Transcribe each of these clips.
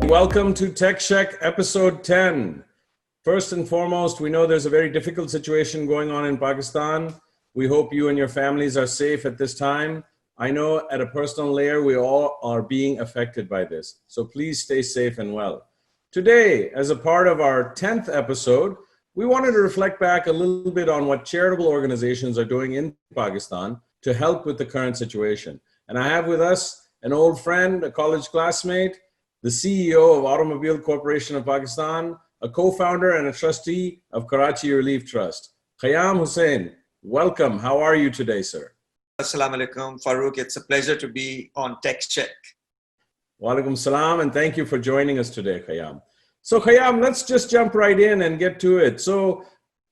Welcome to Tech Sheck episode 10. First and foremost, we know there's a very difficult situation going on in Pakistan. We hope you and your families are safe at this time. I know at a personal layer, we all are being affected by this. So please stay safe and well. Today, as a part of our 10th episode, we wanted to reflect back a little bit on what charitable organizations are doing in Pakistan to help with the current situation. And I have with us an old friend, a college classmate, the CEO of Automobile Corporation of Pakistan, a co-founder and a trustee of Karachi Relief Trust. Khayam Husain, welcome. How are you today, sir? Assalamu alaikum, Farooq. It's a pleasure to be on Tech Sheck. Wa alaikum salam, and thank you for joining us today, Khayam. So Khayam, let's just jump right in and get to it. So,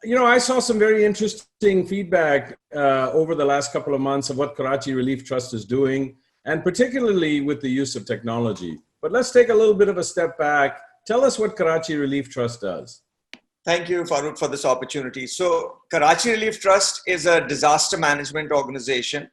I saw some very interesting feedback over the last couple of months of what Karachi Relief Trust is doing, and particularly with the use of technology. But let's take a little bit of a step back. Tell us what Karachi Relief Trust does. Thank you, Farooq, for this opportunity. So Karachi Relief Trust is a disaster management organization,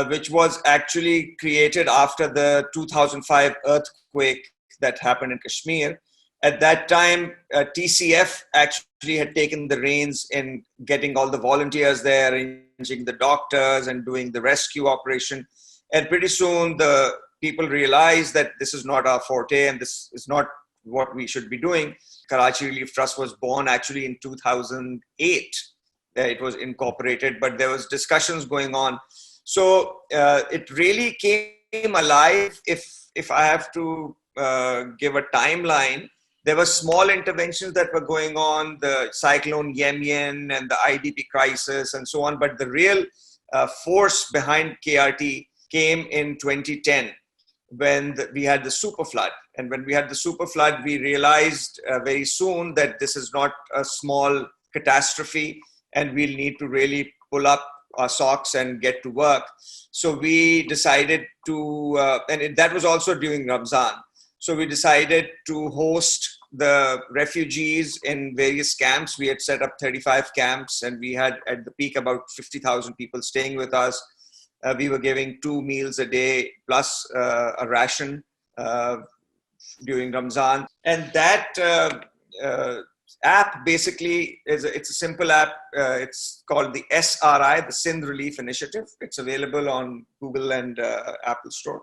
which was actually created after the 2005 earthquake that happened in Kashmir. At that time, TCF actually had taken the reins in getting all the volunteers there, arranging the doctors and doing the rescue operation. And pretty soon the people realized that this is not our forte and this is not what we should be doing. Karachi Relief Trust was born actually in 2008. It was incorporated, but there was discussions going on. So it really came alive. If I have to give a timeline, there were small interventions that were going on, the cyclone Yemen and the IDP crisis and so on. But the real force behind KRT came in 2010. When we had the super flood. And when we had the super flood, we realized very soon that this is not a small catastrophe and we'll need to really pull up our socks and get to work. So we decided to, that was also during Ramzan. So we decided to host the refugees in various camps. We had set up 35 camps and we had at the peak about 50,000 people staying with us. We were giving 2 meals a day plus a ration during Ramzan. And that app basically it's a simple app. It's called the SRI, the Sindh Relief Initiative. It's available on Google and Apple Store.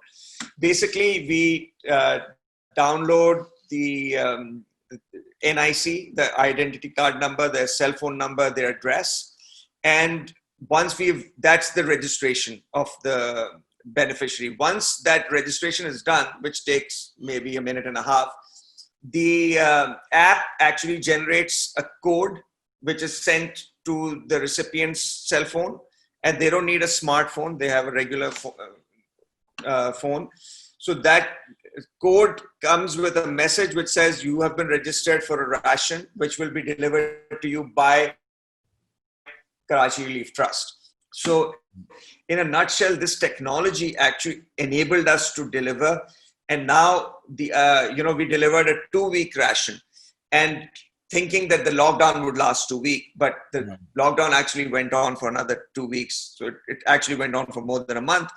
Basically, we download the NIC, the identity card number, their cell phone number, their address, and once that's the registration of the beneficiary. Once that registration is done, which takes maybe a minute and a half, the app actually generates a code which is sent to the recipient's cell phone, and they don't need a smartphone. They have a regular phone. So that code comes with a message which says you have been registered for a ration, which will be delivered to you by Karachi Relief Trust. So in a nutshell, this technology actually enabled us to deliver. And now we delivered a 2-week ration and thinking that the lockdown would last 2 weeks, but the lockdown actually went on for another 2 weeks. So it actually went on for more than a month.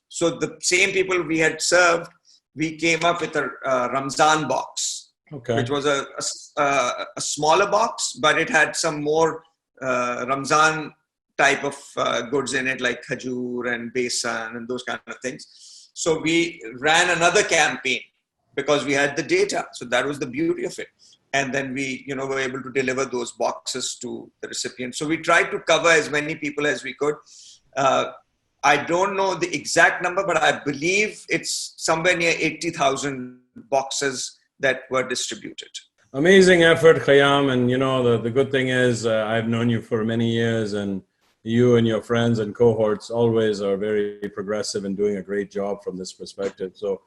So the same people we had served, we came up with a Ramzan box, which was a smaller box, but it had some more Ramzan type of goods in it, like khajur and besan and those kind of things. So we ran another campaign because we had the data. So that was the beauty of it. And then we, were able to deliver those boxes to the recipient. So we tried to cover as many people as we could. I don't know the exact number, but I believe it's somewhere near 80,000 boxes that were distributed. Amazing effort, Khayam. And the good thing is I've known you for many years, and you and your friends and cohorts always are very progressive and doing a great job from this perspective. So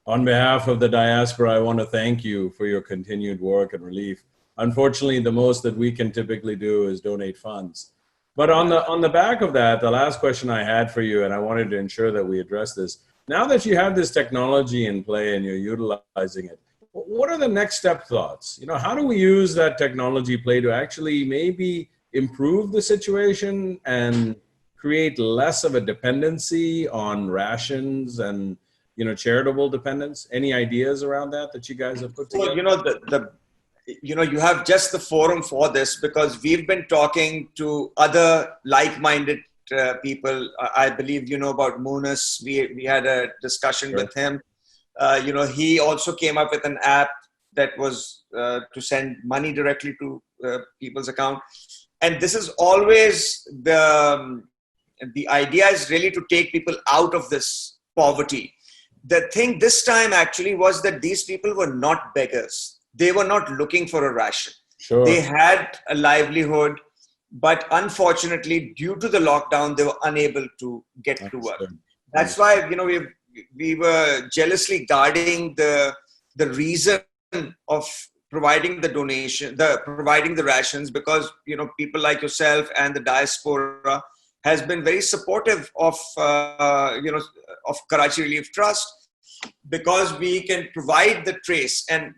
on behalf of the diaspora, I want to thank you for your continued work and relief. Unfortunately, the most that we can typically do is donate funds. But on the back of that, the last question I had for you, and I wanted to ensure that we address this, now that you have this technology in play and you're utilizing it, what are the next step thoughts? How do we use that technology play to actually maybe improve the situation and create less of a dependency on rations and, charitable dependence? Any ideas around that you guys have put together? Well, you have just the forum for this because we've been talking to other like-minded people. I believe you know about Munas. We had a discussion with him. He also came up with an app that was to send money directly to people's account. And this is always the idea is really to take people out of this poverty. The thing this time actually was that these people were not beggars. They were not looking for a ration. Sure. They had a livelihood, but unfortunately, due to the lockdown, they were unable to get to work. That's why, we were jealously guarding the reason of providing the donation, providing the rations, because, people like yourself and the diaspora has been very supportive of Karachi Relief Trust, because we can provide the trace. And,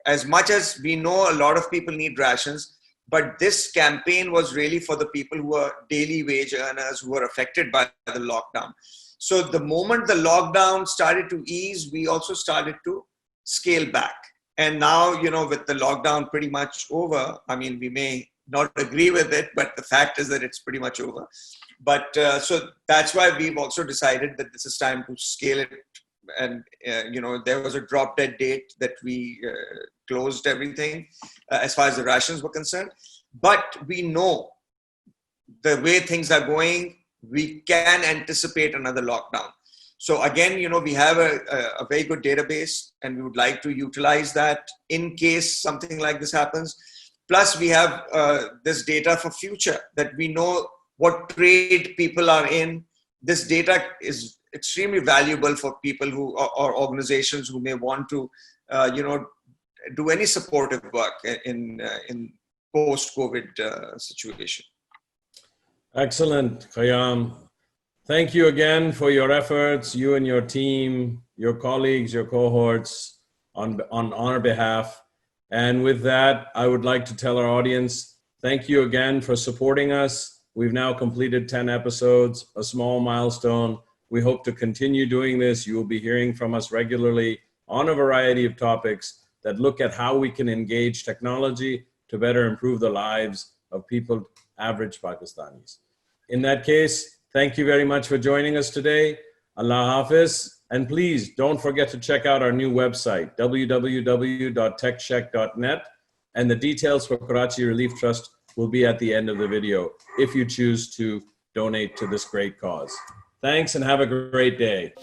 as much as we know a lot of people need rations, but this campaign was really for the people who are daily wage earners who are affected by the lockdown. So the moment the lockdown started to ease, we also started to scale back. And now, with the lockdown pretty much over, I mean, we may not agree with it, but the fact is that it's pretty much over. But so that's why we've also decided that this is time to scale it. And, there was a drop dead date that we closed everything as far as the rations were concerned. But we know the way things are going, we can anticipate another lockdown. So again, we have a very good database, and we would like to utilize that in case something like this happens. Plus, we have this data for future, that we know what trade people are in. This data is extremely valuable for people who or organizations who may want to, do any supportive work in post-COVID situation. Excellent, Khayam. Thank you again for your efforts, you and your team, your colleagues, your cohorts, on our behalf. And with that, I would like to tell our audience, thank you again for supporting us. We've now completed 10 episodes, a small milestone. We hope to continue doing this. You will be hearing from us regularly on a variety of topics that look at how we can engage technology to better improve the lives of people, average Pakistanis. In that case, thank you very much for joining us today. Allah Hafiz. And please don't forget to check out our new website, www.techsheck.net. And the details for Karachi Relief Trust will be at the end of the video if you choose to donate to this great cause. Thanks and have a great day.